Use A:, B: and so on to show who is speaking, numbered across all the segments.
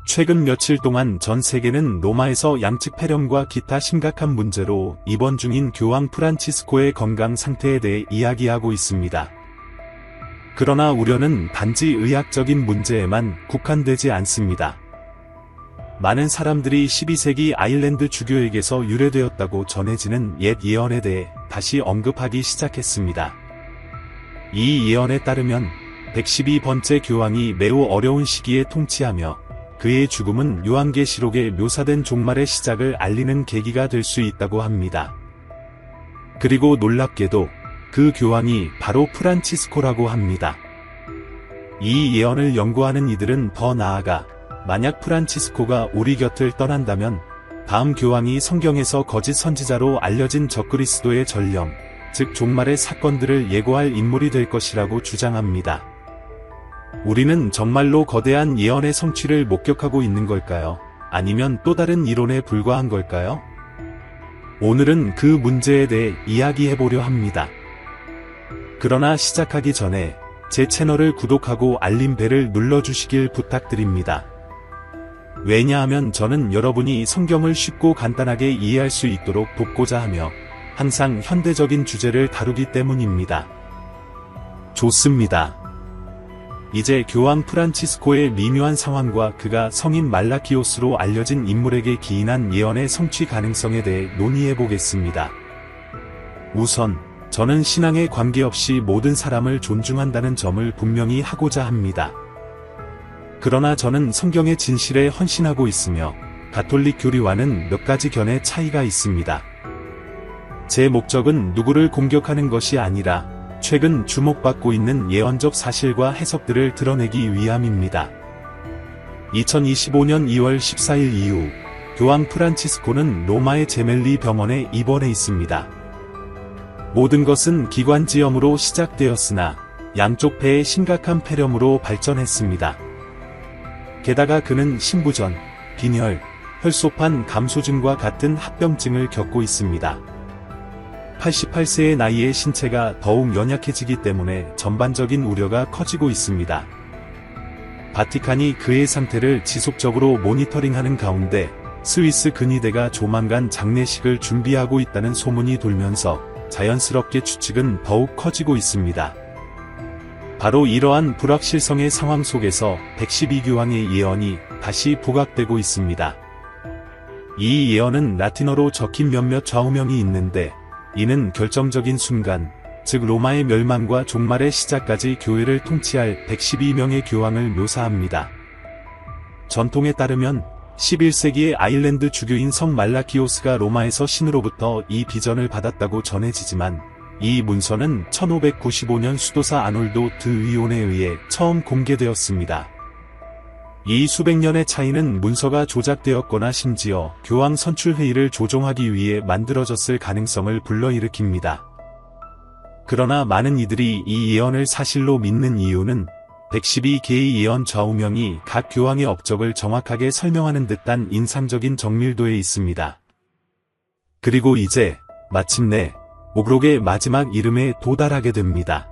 A: 최근 며칠 동안 전 세계는 로마에서 양측 폐렴과 기타 심각한 문제로 입원 중인 교황 프란치스코의 건강 상태에 대해 이야기하고 있습니다. 그러나 우려는 단지 의학적인 문제에만 국한되지 않습니다. 많은 사람들이 12세기 아일랜드 주교에게서 유래되었다고 전해지는 옛 예언에 대해 다시 언급하기 시작했습니다. 이 예언에 따르면 112번째 교황이 매우 어려운 시기에 통치하며 그의 죽음은 요한계시록에 묘사된 종말의 시작을 알리는 계기가 될 수 있다고 합니다. 그리고 놀랍게도 그 교황이 바로 프란치스코라고 합니다. 이 예언을 연구하는 이들은 더 나아가 만약 프란치스코가 우리 곁을 떠난다면 다음 교황이 성경에서 거짓 선지자로 알려진 적그리스도의 전령, 즉 종말의 사건들을 예고할 인물이 될 것이라고 주장합니다. 우리는 정말로 거대한 예언의 성취를 목격하고 있는 걸까요? 아니면 또 다른 이론에 불과한 걸까요? 오늘은 그 문제에 대해 이야기해보려 합니다. 그러나 시작하기 전에 제 채널을 구독하고 알림벨을 눌러주시길 부탁드립니다. 왜냐하면 저는 여러분이 성경을 쉽고 간단하게 이해할 수 있도록 돕고자 하며 항상 현대적인 주제를 다루기 때문입니다. 좋습니다. 이제 교황 프란치스코의 미묘한 상황과 그가 성인 말라키오스로 알려진 인물에게 기인한 예언의 성취 가능성에 대해 논의해보겠습니다. 우선 저는 신앙에 관계없이 모든 사람을 존중한다는 점을 분명히 하고자 합니다. 그러나 저는 성경의 진실에 헌신하고 있으며 가톨릭 교리와는 몇 가지 견해 차이가 있습니다. 제 목적은 누구를 공격하는 것이 아니라 최근 주목받고 있는 예언적 사실과 해석들을 드러내기 위함입니다. 2025년 2월 14일 이후 교황 프란치스코는 로마의 제멜리 병원에 입원해 있습니다. 모든 것은 기관지염으로 시작되었으나 양쪽 폐에 심각한 폐렴으로 발전했습니다. 게다가 그는 신부전, 빈혈, 혈소판 감소증과 같은 합병증을 겪고 있습니다. 88세의 나이에 신체가 더욱 연약해지기 때문에 전반적인 우려가 커지고 있습니다. 바티칸이 그의 상태를 지속적으로 모니터링하는 가운데 스위스 근위대가 조만간 장례식을 준비하고 있다는 소문이 돌면서 자연스럽게 추측은 더욱 커지고 있습니다. 바로 이러한 불확실성의 상황 속에서 112교황의 예언이 다시 부각되고 있습니다. 이 예언은 라틴어로 적힌 몇몇 좌우명이 있는데 이는 결정적인 순간, 즉 로마의 멸망과 종말의 시작까지 교회를 통치할 112명의 교황을 묘사합니다. 전통에 따르면 11세기의 아일랜드 주교인 성 말라키오스가 로마에서 신으로부터 이 비전을 받았다고 전해지지만 이 문서는 1595년 수도사 아놀도 드 위온에 의해 처음 공개되었습니다. 이 수백 년의 차이는 문서가 조작되었거나 심지어 교황 선출회의를 조종하기 위해 만들어졌을 가능성을 불러일으킵니다. 그러나 많은 이들이 이 예언을 사실로 믿는 이유는 112개의 예언 좌우명이 각 교황의 업적을 정확하게 설명하는 듯한 인상적인 정밀도에 있습니다. 그리고 이제 마침내 목록의 마지막 이름에 도달하게 됩니다.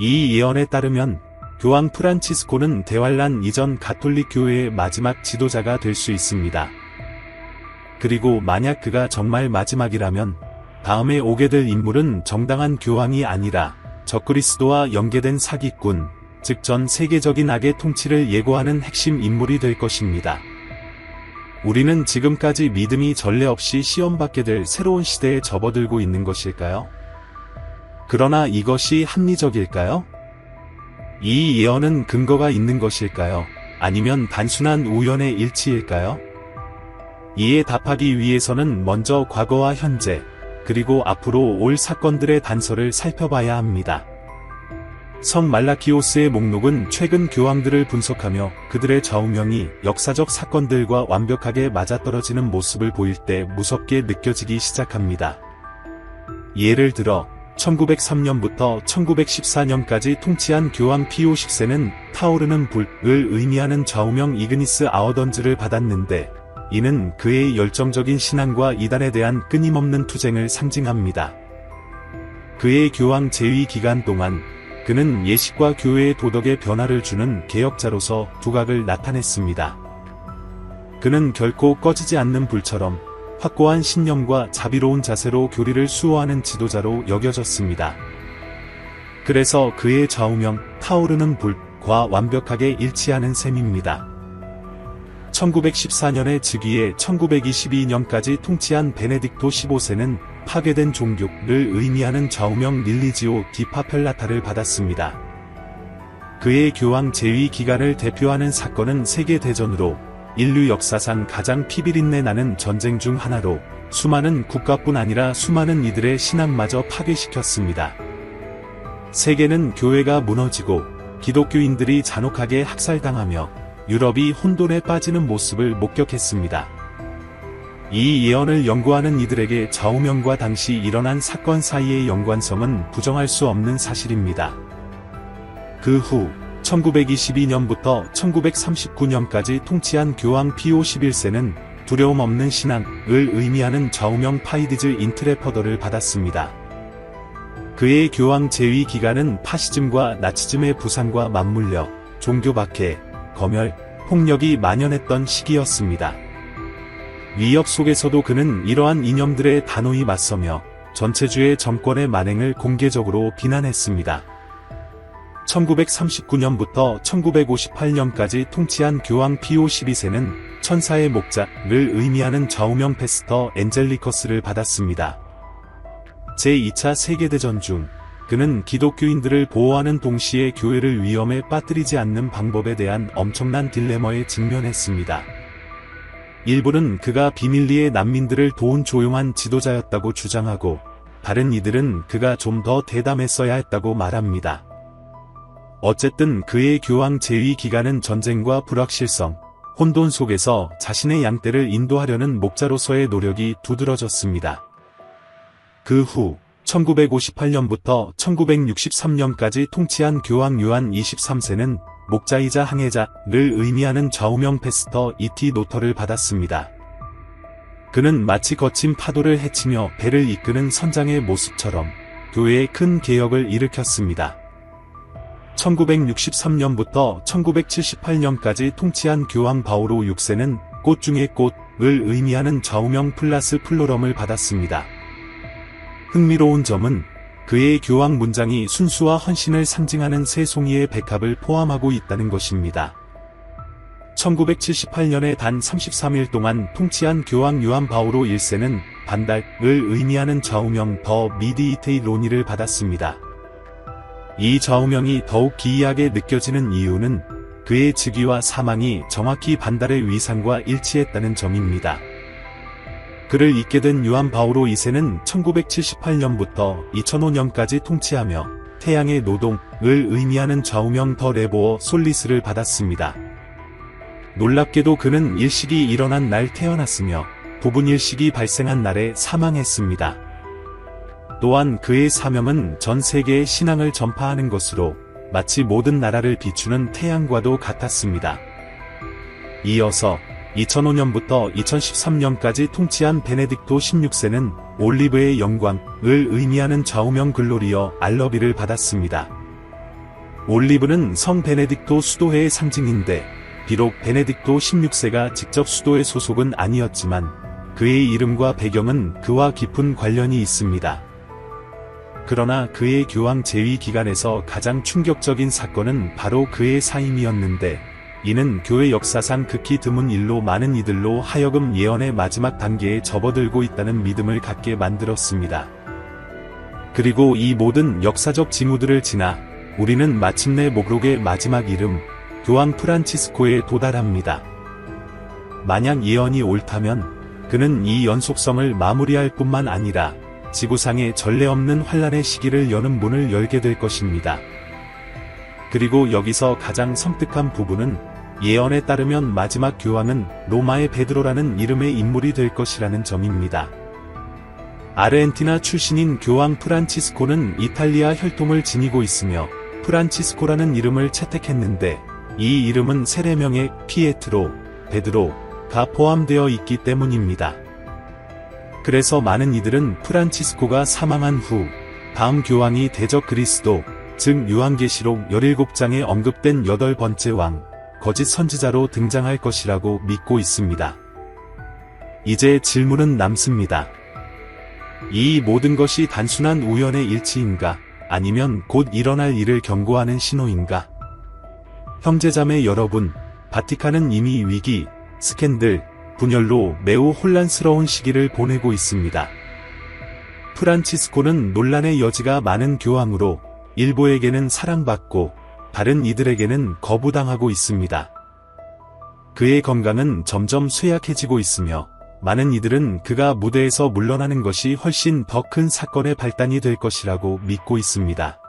A: 이 예언에 따르면 교황 프란치스코는 대환란 이전 가톨릭 교회의 마지막 지도자가 될 수 있습니다. 그리고 만약 그가 정말 마지막이라면 다음에 오게 될 인물은 정당한 교황이 아니라 적그리스도와 연계된 사기꾼, 즉 전 세계적인 악의 통치를 예고하는 핵심 인물이 될 것입니다. 우리는 지금까지 믿음이 전례 없이 시험받게 될 새로운 시대에 접어들고 있는 것일까요? 그러나 이것이 합리적일까요? 이 예언은 근거가 있는 것일까요? 아니면 단순한 우연의 일치일까요? 이에 답하기 위해서는 먼저 과거와 현재, 그리고 앞으로 올 사건들의 단서를 살펴봐야 합니다. 성 말라키오스의 목록은 최근 교황들을 분석하며 그들의 좌우명이 역사적 사건들과 완벽하게 맞아떨어지는 모습을 보일 때 무섭게 느껴지기 시작합니다. 예를 들어 1903년부터 1914년까지 통치한 교황 피오 10세는 타오르는 불을 의미하는 좌우명 이그니스 아우던즈를 받았는데 이는 그의 열정적인 신앙과 이단에 대한 끊임없는 투쟁을 상징합니다. 그의 교황 재위 기간 동안 그는 예식과 교회의 도덕에 변화를 주는 개혁자로서 두각을 나타냈습니다. 그는 결코 꺼지지 않는 불처럼 확고한 신념과 자비로운 자세로 교리를 수호하는 지도자로 여겨졌습니다. 그래서 그의 좌우명 타오르는 불과 완벽하게 일치하는 셈입니다. 1914년에 즉위해 1922년까지 통치한 베네딕토 15세는 파괴된 종교를 의미하는 좌우명 릴리지오 디 파펠라타를 받았습니다. 그의 교황 재위 기간을 대표하는 사건은 세계대전으로 인류 역사상 가장 피비린내 나는 전쟁 중 하나로 수많은 국가뿐 아니라 수많은 이들의 신앙마저 파괴시켰습니다. 세계는 교회가 무너지고 기독교인들이 잔혹하게 학살당하며 유럽이 혼돈에 빠지는 모습을 목격했습니다. 이 예언을 연구하는 이들에게 좌우명과 당시 일어난 사건 사이의 연관성은 부정할 수 없는 사실입니다. 그 후 1922년부터 1939년까지 통치한 교황 피오 11세는 두려움 없는 신앙을 의미하는 좌우명 파이디즈 인트레퍼더를 받았습니다. 그의 교황 재위 기간은 파시즘과 나치즘의 부상과 맞물려 종교 박해, 검열, 폭력이 만연했던 시기였습니다. 위협 속에서도 그는 이러한 이념들에 단호히 맞서며 전체주의 정권의 만행을 공개적으로 비난했습니다. 1939년부터 1958년까지 통치한 교황 피오 12세는 천사의 목자를 의미하는 좌우명 페스터 엔젤리커스를 받았습니다. 제2차 세계대전 중 그는 기독교인들을 보호하는 동시에 교회를 위험에 빠뜨리지 않는 방법에 대한 엄청난 딜레마에 직면했습니다. 일부는 그가 비밀리에 난민들을 도운 조용한 지도자였다고 주장하고, 다른 이들은 그가 좀 더 대담했어야 했다고 말합니다. 어쨌든 그의 교황 재위 기간은 전쟁과 불확실성, 혼돈 속에서 자신의 양떼를 인도하려는 목자로서의 노력이 두드러졌습니다. 그 후 1958년부터 1963년까지 통치한 교황 요한 23세는 목자이자 항해자를 의미하는 좌우명 페스터 이티 노터를 받았습니다. 그는 마치 거친 파도를 헤치며 배를 이끄는 선장의 모습처럼 교회에 큰 개혁을 일으켰습니다. 1963년부터 1978년까지 통치한 교황 바오로 6세는 꽃 중의 꽃을 의미하는 좌우명 플라스 플로럼을 받았습니다. 흥미로운 점은 그의 교황 문장이 순수와 헌신을 상징하는 세 송이의 백합을 포함하고 있다는 것입니다. 1978년에 단 33일 동안 통치한 교황 요한 바오로 1세는 반달을 의미하는 좌우명 더 미디이테이 로니를 받았습니다. 이 좌우명이 더욱 기이하게 느껴지는 이유는 그의 즉위와 사망이 정확히 반달의 위상과 일치했다는 점입니다. 그를 잇게 된 요한 바오로 2세는 1978년부터 2005년까지 통치하며 태양의 노동을 의미하는 좌우명 더 레보어 솔리스를 받았습니다. 놀랍게도 그는 일식이 일어난 날 태어났으며 부분 일식이 발생한 날에 사망했습니다. 또한 그의 사명은 전 세계의 신앙을 전파하는 것으로 마치 모든 나라를 비추는 태양과도 같았습니다. 이어서 2005년부터 2013년까지 통치한 베네딕토 16세는 올리브의 영광을 의미하는 좌우명 글로리어 알러비를 받았습니다. 올리브는 성 베네딕토 수도회의 상징인데 비록 베네딕토 16세가 직접 수도회 소속은 아니었지만 그의 이름과 배경은 그와 깊은 관련이 있습니다. 그러나 그의 교황 재위 기간에서 가장 충격적인 사건은 바로 그의 사임이었는데, 이는 교회 역사상 극히 드문 일로 많은 이들로 하여금 예언의 마지막 단계에 접어들고 있다는 믿음을 갖게 만들었습니다. 그리고 이 모든 역사적 징후들을 지나 우리는 마침내 목록의 마지막 이름, 교황 프란치스코에 도달합니다. 만약 예언이 옳다면 그는 이 연속성을 마무리할 뿐만 아니라 지구상의 전례 없는 환란의 시기를 여는 문을 열게 될 것입니다. 그리고 여기서 가장 섬뜩한 부분은 예언에 따르면 마지막 교황은 로마의 베드로라는 이름의 인물이 될 것이라는 점입니다. 아르헨티나 출신인 교황 프란치스코는 이탈리아 혈통을 지니고 있으며 프란치스코라는 이름을 채택했는데, 이 이름은 세례명에 피에트로, 베드로가 포함되어 있기 때문입니다. 그래서 많은 이들은 프란치스코가 사망한 후 다음 교황이 대적 그리스도, 즉 요한계시록 17장에 언급된 8번째 왕, 거짓 선지자로 등장할 것이라고 믿고 있습니다. 이제 질문은 남습니다. 이 모든 것이 단순한 우연의 일치인가? 아니면 곧 일어날 일을 경고하는 신호인가? 형제자매 여러분, 바티칸은 이미 위기, 스캔들, 분열로 매우 혼란스러운 시기를 보내고 있습니다. 프란치스코는 논란의 여지가 많은 교황으로 일부에게는 사랑받고 다른 이들에게는 거부당하고 있습니다. 그의 건강은 점점 쇠약해지고 있으며 많은 이들은 그가 무대에서 물러나는 것이 훨씬 더 큰 사건의 발단이 될 것이라고 믿고 있습니다.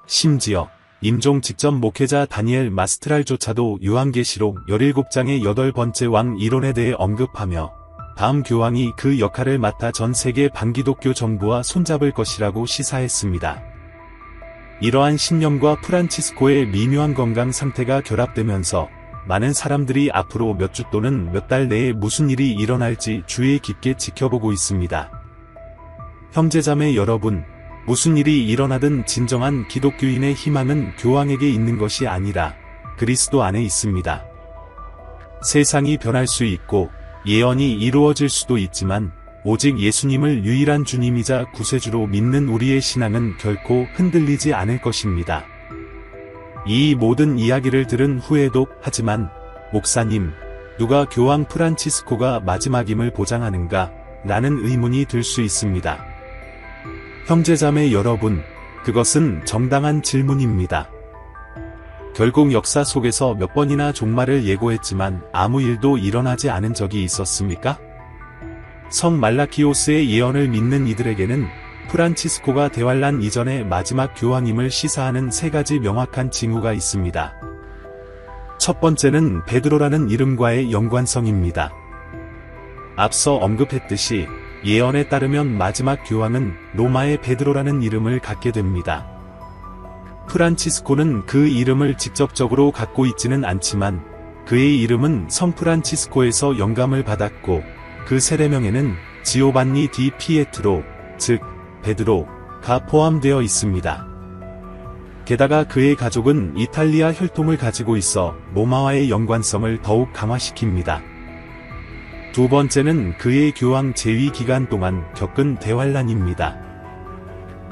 A: 심지어 임종 직전 목회자 다니엘 마스트랄조차도 요한계시록 17장의 8번째 왕 이론에 대해 언급하며 다음 교황이 그 역할을 맡아 전 세계 반기독교 정부와 손잡을 것이라고 시사했습니다. 이러한 신념과 프란치스코의 미묘한 건강 상태가 결합되면서 많은 사람들이 앞으로 몇 주 또는 몇 달 내에 무슨 일이 일어날지 주의 깊게 지켜보고 있습니다. 형제자매 여러분, 무슨 일이 일어나든 진정한 기독교인의 희망은 교황에게 있는 것이 아니라 그리스도 안에 있습니다. 세상이 변할 수 있고 예언이 이루어질 수도 있지만 오직 예수님을 유일한 주님이자 구세주로 믿는 우리의 신앙은 결코 흔들리지 않을 것입니다. 이 모든 이야기를 들은 후에도 하지만 목사님, 누가 교황 프란치스코가 마지막임을 보장하는가? 라는 의문이 들 수 있습니다. 형제자매 여러분, 그것은 정당한 질문입니다. 결국 역사 속에서 몇 번이나 종말을 예고했지만 아무 일도 일어나지 않은 적이 있었습니까? 성 말라키오스의 예언을 믿는 이들에게는 프란치스코가 대환란 이전의 마지막 교황임을 시사하는 세 가지 명확한 징후가 있습니다. 첫 번째는 베드로라는 이름과의 연관성입니다. 앞서 언급했듯이 예언에 따르면 마지막 교황은 로마의 베드로라는 이름을 갖게 됩니다. 프란치스코는 그 이름을 직접적으로 갖고 있지는 않지만 그의 이름은 성 프란치스코에서 영감을 받았고 그 세례명에는 지오반니 디 피에트로, 즉 베드로가 포함되어 있습니다. 게다가 그의 가족은 이탈리아 혈통을 가지고 있어 로마와의 연관성을 더욱 강화시킵니다. 두 번째는 그의 교황 재위 기간 동안 겪은 대환란입니다.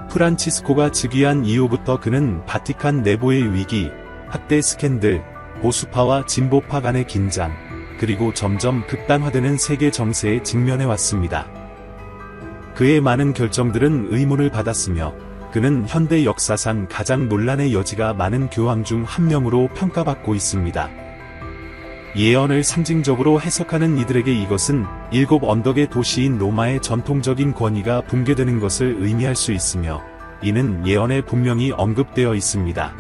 A: 프란치스코가 즉위한 이후부터 그는 바티칸 내부의 위기, 학대 스캔들, 보수파와 진보파 간의 긴장, 그리고 점점 극단화되는 세계 정세에 직면해 왔습니다. 그의 많은 결정들은 의문을 받았으며 그는 현대 역사상 가장 논란의 여지가 많은 교황 중 한 명으로 평가받고 있습니다. 예언을 상징적으로 해석하는 이들에게 이것은 7 언덕의 도시인 로마의 전통적인 권위가 붕괴되는 것을 의미할 수 있으며 이는 예언에 분명히 언급되어 있습니다.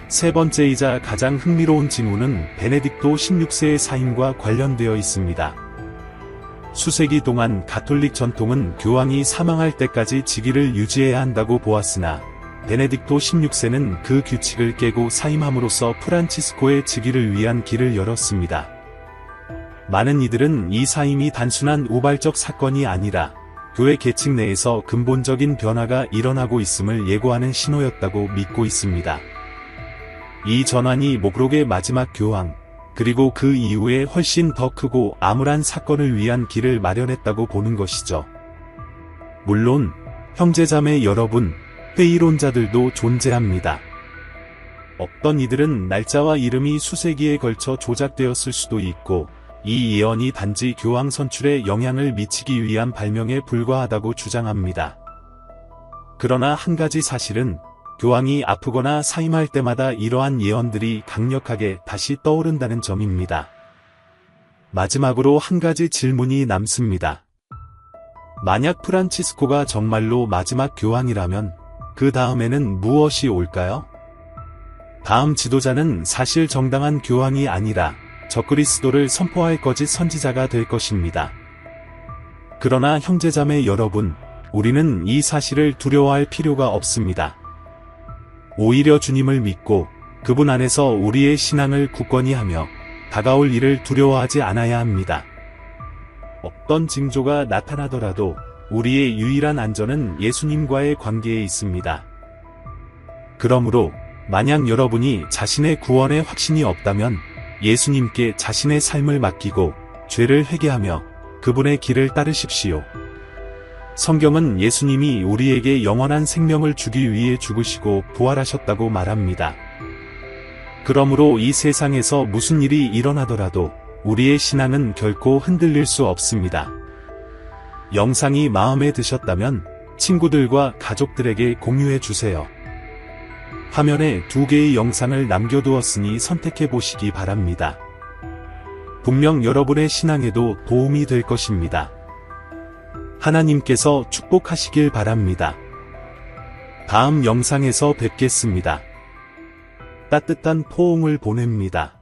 A: 세 번째이자 가장 흥미로운 징후는 베네딕토 16세의 사임과 관련되어 있습니다. 수세기 동안 가톨릭 전통은 교황이 사망할 때까지 직위를 유지해야 한다고 보았으나 베네딕토 16세는 그 규칙을 깨고 사임함으로써 프란치스코의 즉위를 위한 길을 열었습니다. 많은 이들은 이 사임이 단순한 우발적 사건이 아니라 교회 계층 내에서 근본적인 변화가 일어나고 있음을 예고하는 신호였다고 믿고 있습니다. 이 전환이 목록의 마지막 교황, 그리고 그 이후에 훨씬 더 크고 암울한 사건을 위한 길을 마련했다고 보는 것이죠. 물론 형제자매 여러분, 회의론자들도 존재합니다. 어떤 이들은 날짜와 이름이 수세기에 걸쳐 조작되었을 수도 있고 이 예언이 단지 교황 선출에 영향을 미치기 위한 발명에 불과하다고 주장합니다. 그러나 한 가지 사실은 교황이 아프거나 사임할 때마다 이러한 예언들이 강력하게 다시 떠오른다는 점입니다. 마지막으로 한 가지 질문이 남습니다. 만약 프란치스코가 정말로 마지막 교황이라면 그 다음에는 무엇이 올까요? 다음 지도자는 사실 정당한 교황이 아니라 적그리스도를 선포할 거짓 선지자가 될 것입니다. 그러나 형제자매 여러분, 우리는 이 사실을 두려워할 필요가 없습니다. 오히려 주님을 믿고 그분 안에서 우리의 신앙을 굳건히 하며 다가올 일을 두려워하지 않아야 합니다. 어떤 징조가 나타나더라도 우리의 유일한 안전은 예수님과의 관계에 있습니다. 그러므로 만약 여러분이 자신의 구원에 확신이 없다면 예수님께 자신의 삶을 맡기고 죄를 회개하며 그분의 길을 따르십시오. 성경은 예수님이 우리에게 영원한 생명을 주기 위해 죽으시고 부활하셨다고 말합니다. 그러므로 이 세상에서 무슨 일이 일어나더라도 우리의 신앙은 결코 흔들릴 수 없습니다. 영상이 마음에 드셨다면 친구들과 가족들에게 공유해 주세요. 화면에 2개의 영상을 남겨두었으니 선택해 보시기 바랍니다. 분명 여러분의 신앙에도 도움이 될 것입니다. 하나님께서 축복하시길 바랍니다. 다음 영상에서 뵙겠습니다. 따뜻한 포옹을 보냅니다.